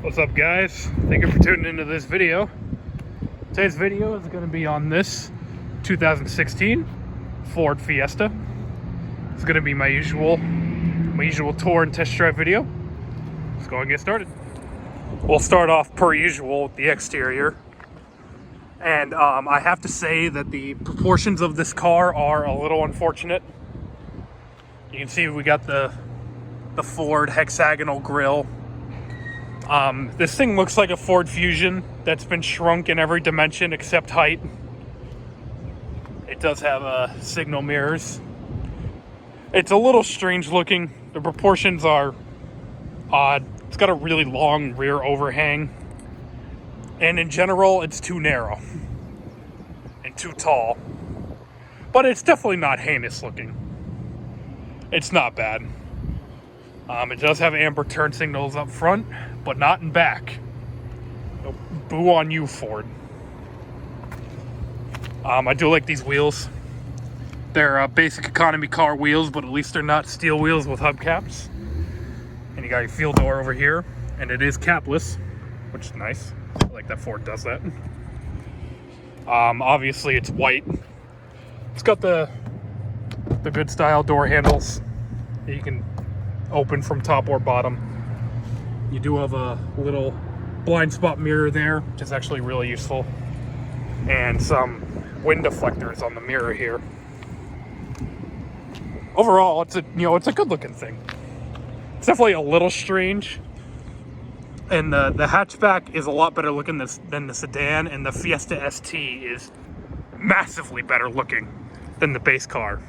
What's up, guys? Thank you for tuning into this video. Today's video is going to be on this 2016 Ford Fiesta. It's going to be my usual tour and test drive video. Let's go and get started. We'll start off per usual with the exterior. And I have to say that the proportions of this car are a little unfortunate. You can see we got the Ford hexagonal grille. This thing looks like a Ford Fusion that's been shrunk in every dimension except height. It does have signal mirrors. It's a little strange looking. The proportions are odd. It's got a really long rear overhang. And in general, it's too narrow and too tall. But it's definitely not heinous looking. It's not bad. It does have amber turn signals up front, but not in back. Boo on you, Ford. I do like these wheels. They're basic economy car wheels, but at least they're not steel wheels with hubcaps. And you got your fuel door over here, and it is capless, which is nice. I like that Ford does that. Obviously, it's white. It's got the good style door handles that you can open from top or bottom. You do have a little blind spot mirror there, which is actually really useful, and some wind deflectors on the mirror here. Overall, it's a good looking thing. It's definitely a little strange, and the hatchback is a lot better looking than the sedan, and the Fiesta ST is massively better looking than the base car.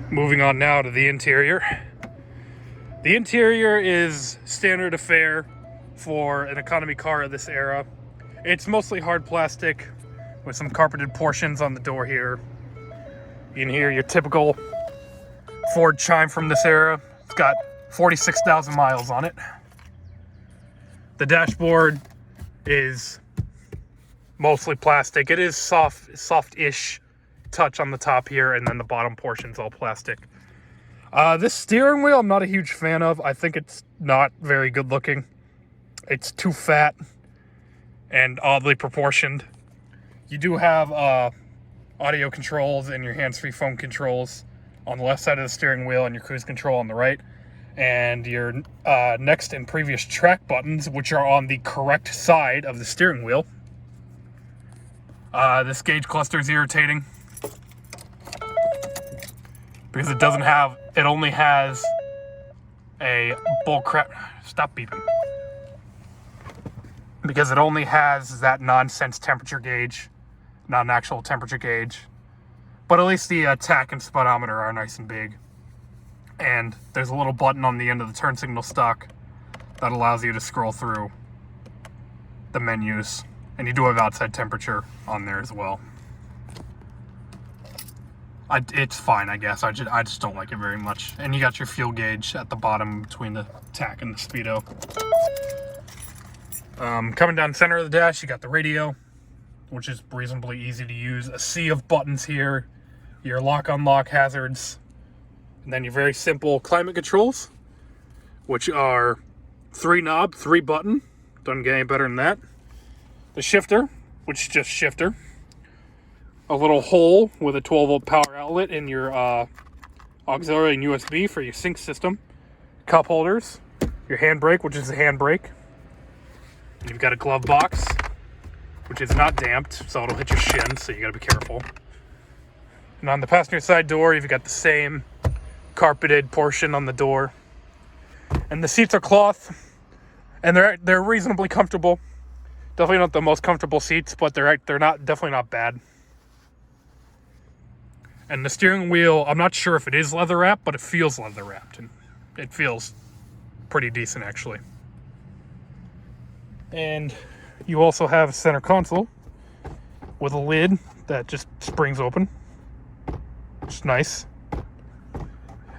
Moving on now to the interior. The interior is standard affair for an economy car of this era. It's mostly hard plastic with some carpeted portions on the door here. You can hear your typical Ford chime from this era. It's got 46,000 miles on it. The dashboard is mostly plastic. It is soft-ish touch on the top here, and then the bottom portion's all plastic. This steering wheel I'm not a huge fan of. I think it's not very good looking. It's too fat and oddly proportioned. You do have audio controls and your hands-free phone controls on the left side of the steering wheel and your cruise control on the right, and your next and previous track buttons, which are on the correct side of the steering wheel. This gauge cluster is irritating because it only has a bullcrap. Stop beeping. Because it only has that nonsense temperature gauge, not an actual temperature gauge. But at least the tach and speedometer are nice and big. And there's a little button on the end of the turn signal stock that allows you to scroll through the menus. And you do have outside temperature on there as well. It's fine, I guess. I just don't like it very much. And you got your fuel gauge at the bottom between the tach and the speedo. Coming down the center of the dash, you got the radio, which is reasonably easy to use. A sea of buttons here, your lock-unlock hazards, and then your very simple climate controls, which are 3 knob, 3 button. Doesn't get any better than that. The shifter, which is just shifter. A little hole with a 12-volt power outlet in your auxiliary and USB for your sync system. Cup holders. Your handbrake, which is a handbrake. And you've got a glove box, which is not damped, so it'll hit your shins, so you gotta be careful. And on the passenger side door, you've got the same carpeted portion on the door. And the seats are cloth, and they're reasonably comfortable. Definitely not the most comfortable seats, but they're definitely not bad. And the steering wheel, I'm not sure if it is leather wrapped, but it feels leather wrapped, and it feels pretty decent actually. And you also have a center console with a lid that just springs open, which is nice.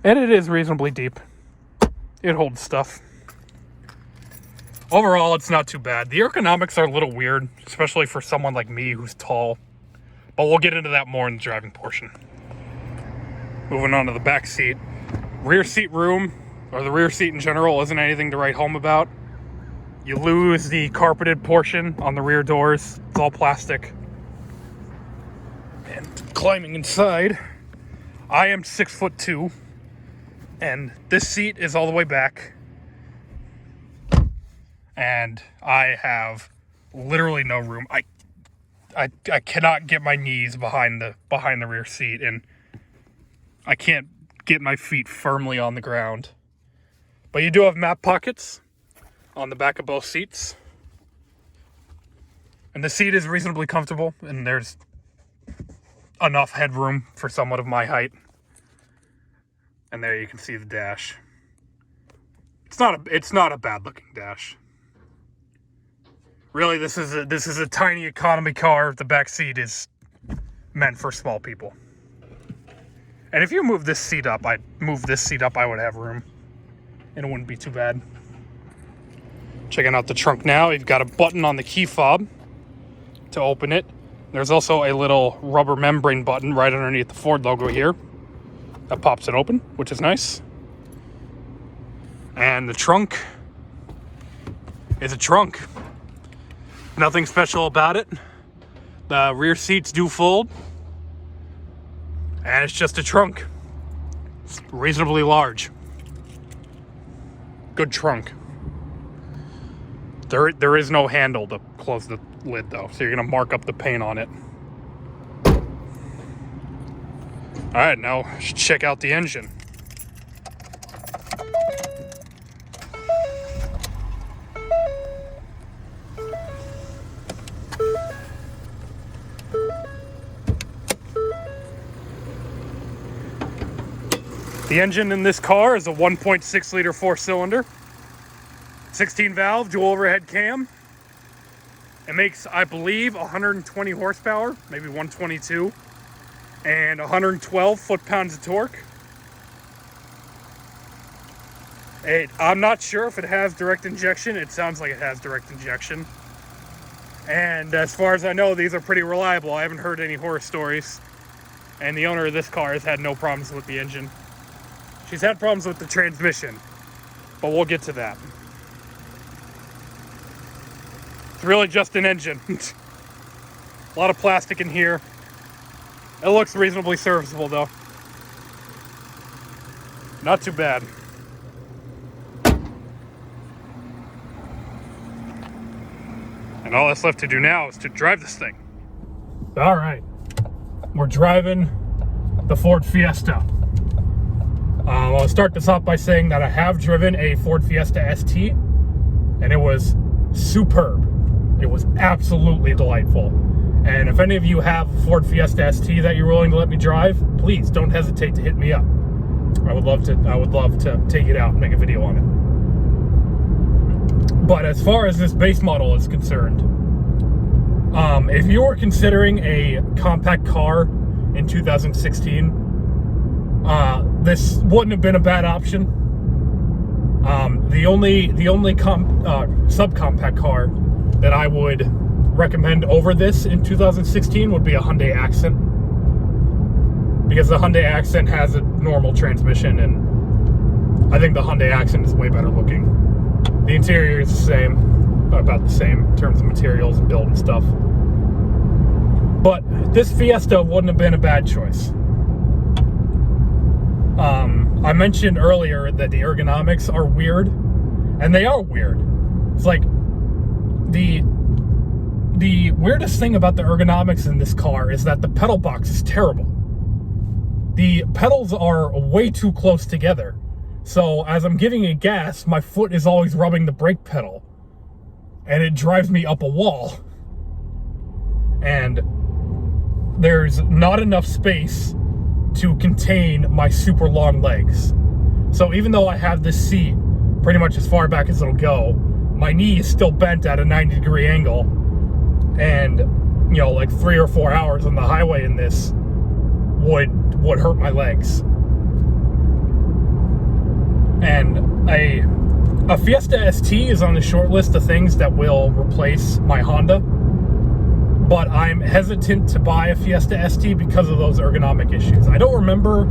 And it is reasonably deep. It holds stuff. Overall, it's not too bad. The ergonomics are a little weird, especially for someone like me who's tall. But we'll get into that more in the driving portion. Moving on to the back seat. Rear seat room or the rear seat in general, isn't anything to write home about. You lose the carpeted portion on the rear doors. It's all plastic. And climbing inside, I am 6'2", and this seat is all the way back. And I have literally no room. I cannot get my knees behind the rear seat, and I can't get my feet firmly on the ground. But you do have map pockets on the back of both seats. And the seat is reasonably comfortable, and there's enough headroom for someone of my height. And there you can see the dash. It's not a bad looking dash. Really, this is a tiny economy car. The back seat is meant for small people. And if you move this seat up, I would have room. And it wouldn't be too bad. Checking out the trunk now. You've got a button on the key fob to open it. There's also a little rubber membrane button right underneath the Ford logo here that pops it open, which is nice. And the trunk is a trunk. Nothing special about it. The rear seats do fold. And it's just a trunk. It's reasonably large. Good trunk. There is no handle to close the lid though, so you're gonna mark up the paint on it. Alright, now check out the engine. The engine in this car is a 1.6 liter 4-cylinder, 16 valve, dual overhead cam. It makes, I believe, 120 horsepower, maybe 122, and 112 foot-pounds of torque. I'm not sure if it has direct injection. It sounds like it has direct injection. And as far as I know, these are pretty reliable. I haven't heard any horror stories. And the owner of this car has had no problems with the engine. She's had problems with the transmission, but we'll get to that. It's really just an engine. A lot of plastic in here. It looks reasonably serviceable though. Not too bad. And all that's left to do now is to drive this thing. All right, we're driving the Ford Fiesta. I'll start this off by saying that I have driven a Ford Fiesta ST, and it was superb. It was absolutely delightful. And if any of you have a Ford Fiesta ST that you're willing to let me drive, please don't hesitate to hit me up. I would love to take it out and make a video on it. But as far as this base model is concerned, if you were considering a compact car in 2016, this wouldn't have been a bad option. The only subcompact car that I would recommend over this in 2016 would be a Hyundai Accent, because the Hyundai Accent has a normal transmission, and I think the Hyundai Accent is way better looking. The interior is the same, about the same in terms of materials and build and stuff. But this Fiesta wouldn't have been a bad choice. I mentioned earlier that the ergonomics are weird, and they are weird. It's like the weirdest thing about the ergonomics in this car is that the pedal box is terrible. The pedals are way too close together. So as I'm giving it gas, my foot is always rubbing the brake pedal, and it drives me up a wall. And there's not enough space to contain my super long legs. So even though I have this seat pretty much as far back as it'll go, my knee is still bent at a 90-degree angle, and you know, like 3 or 4 hours on the highway in this would hurt my legs. And a Fiesta ST is on the short list of things that will replace my Honda, but I'm hesitant to buy a Fiesta ST because of those ergonomic issues. I don't remember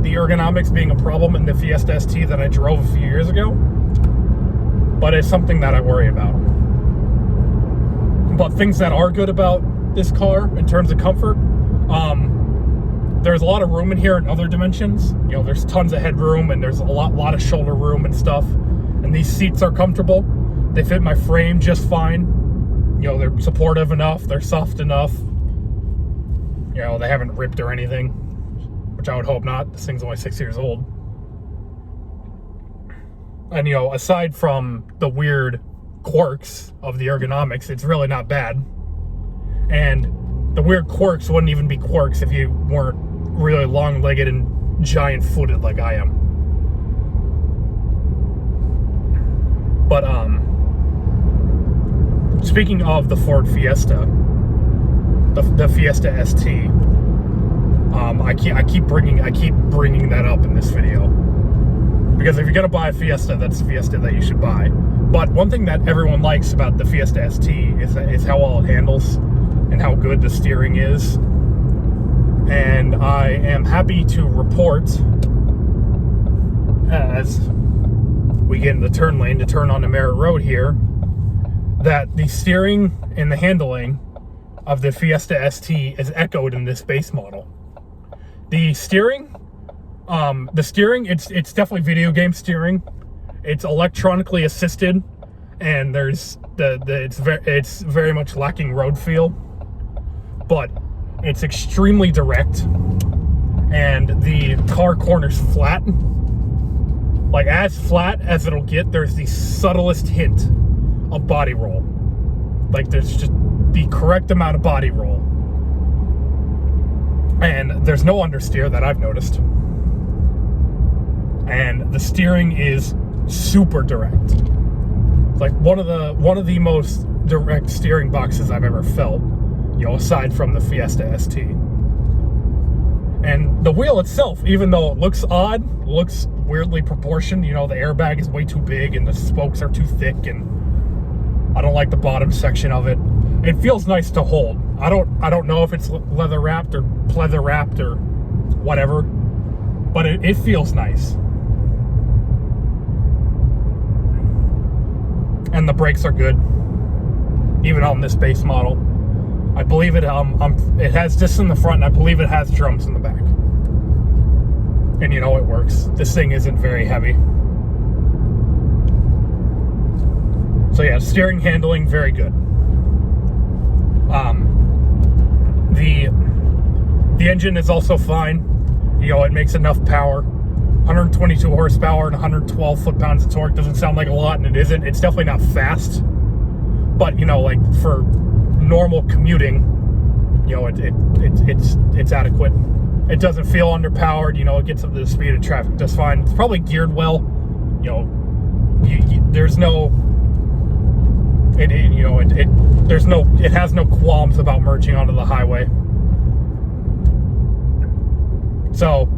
the ergonomics being a problem in the Fiesta ST that I drove a few years ago, but it's something that I worry about. But things that are good about this car in terms of comfort, there's a lot of room in here in other dimensions. You know, there's tons of headroom and there's a lot of shoulder room and stuff. And these seats are comfortable. They fit my frame just fine. You know, they're supportive enough. They're soft enough. You know, they haven't ripped or anything, which I would hope not. This thing's only 6 years old. And, you know, aside from the weird quirks of the ergonomics, it's really not bad. And the weird quirks wouldn't even be quirks if you weren't really long-legged and giant-footed like I am. But, speaking of the Ford Fiesta, the Fiesta ST, I keep bringing that up in this video, because if you're gonna buy a Fiesta, that's the Fiesta that you should buy. But one thing that everyone likes about the Fiesta ST is how well it handles and how good the steering is. And I am happy to report, as we get in the turn lane to turn onto Merritt Road here, that the steering and the handling of the Fiesta ST is echoed in this base model. The steering, it's definitely video game steering. It's electronically assisted, and it's very much lacking road feel, but it's extremely direct, and the car corners flat, like as flat as it'll get. There's the subtlest hint of body roll, like there's just the correct amount of body roll, and there's no understeer that I've noticed, and the steering is super direct. It's like one of the most direct steering boxes I've ever felt, you know, aside from the Fiesta ST. And the wheel itself, even though it looks odd, looks weirdly proportioned. You know, the airbag is way too big and the spokes are too thick, and I don't like the bottom section of it. It feels nice to hold. I don't know if it's leather wrapped or pleather wrapped or whatever, but it feels nice. And the brakes are good, even on this base model. I believe it has discs in the front, and I believe it has drums in the back. And you know, it works. This thing isn't very heavy. So yeah, steering, handling, very good. The engine is also fine. You know, it makes enough power. 122 horsepower and 112 foot-pounds of torque doesn't sound like a lot, and it isn't. It's definitely not fast, but you know, like for normal commuting, you know, it's adequate. It doesn't feel underpowered. You know, it gets up to the speed of traffic just fine. It's probably geared well. You know, there's no, it has no qualms about merging onto the highway. So,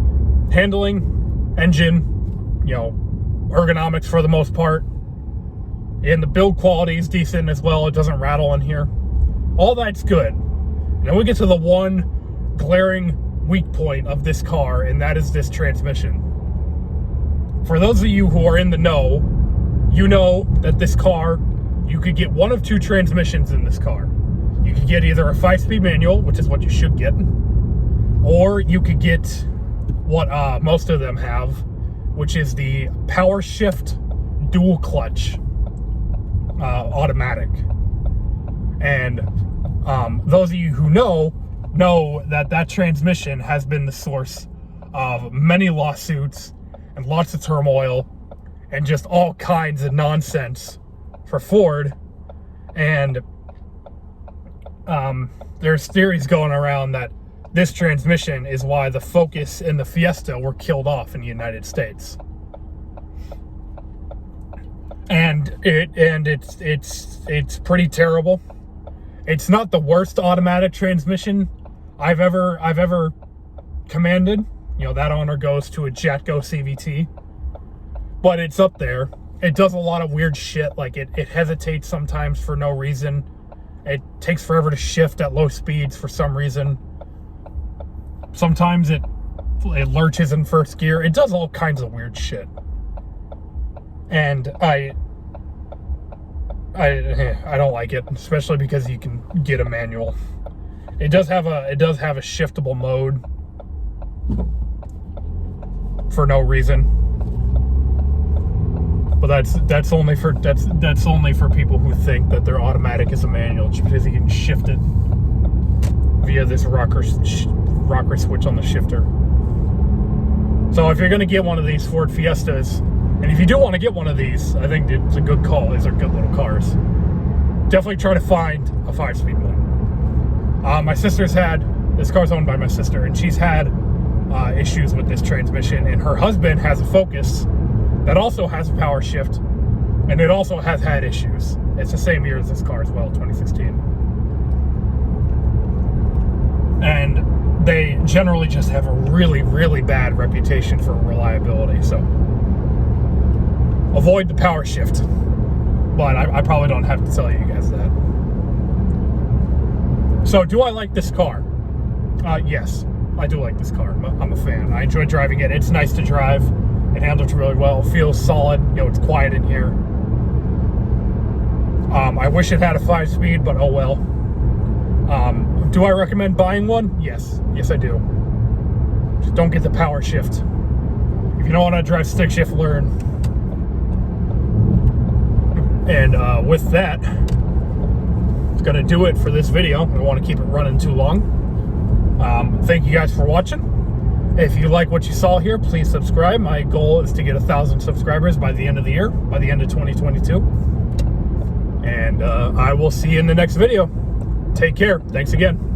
handling, engine, you know, ergonomics for the most part, and the build quality is decent as well. It doesn't rattle in here. All that's good. And then we get to the one glaring weak point of this car, and that is this transmission. For those of you who are in the know, you know that this car, you could get one of two transmissions in this car. You could get either a 5-speed manual, which is what you should get, or you could get what most of them have, which is the power shift dual clutch automatic. And those of you who know that transmission has been the source of many lawsuits and lots of turmoil and just all kinds of nonsense for Ford. And there's theories going around that this transmission is why the Focus and the Fiesta were killed off in the United States. And it's pretty terrible. It's not the worst automatic transmission I've ever commanded. You know, that honor goes to a Jatco CVT. But it's up there. It does a lot of weird shit. Like it hesitates sometimes for no reason. It takes forever to shift at low speeds for some reason. Sometimes it it lurches in first gear. It does all kinds of weird shit. And I don't like it, especially because you can get a manual. It does have a shiftable mode for no reason. But that's only for people who think that their automatic is a manual, just because you can shift it via this rocker switch on the shifter. So if you're going to get one of these Ford Fiestas, and if you do want to get one of these, I think it's a good call. These are good little cars. Definitely try to find a 5-speed one. My sister's had, this car's owned by my sister, and she's had issues with this transmission, and her husband has a Focus that also has a power shift, and it also has had issues. It's the same year as this car as well, 2016. And they generally just have a really, really bad reputation for reliability, so avoid the power shift. But I probably don't have to tell you guys that. So, do I like this car? Yes, I do like this car. I'm a fan. I enjoy driving it. It's nice to drive. It handles really well. It feels solid. You know, it's quiet in here. I wish it had a 5-speed, but oh well. Do I recommend buying one? Yes. Yes, I do. Just don't get the power shift. If you don't want to drive stick shift, learn. And with that, it's going to do it for this video. I don't want to keep it running too long. Thank you guys for watching. If you like what you saw here, please subscribe. My goal is to get 1,000 subscribers by the end of the year, by the end of 2022. And I will see you in the next video. Take care. Thanks again.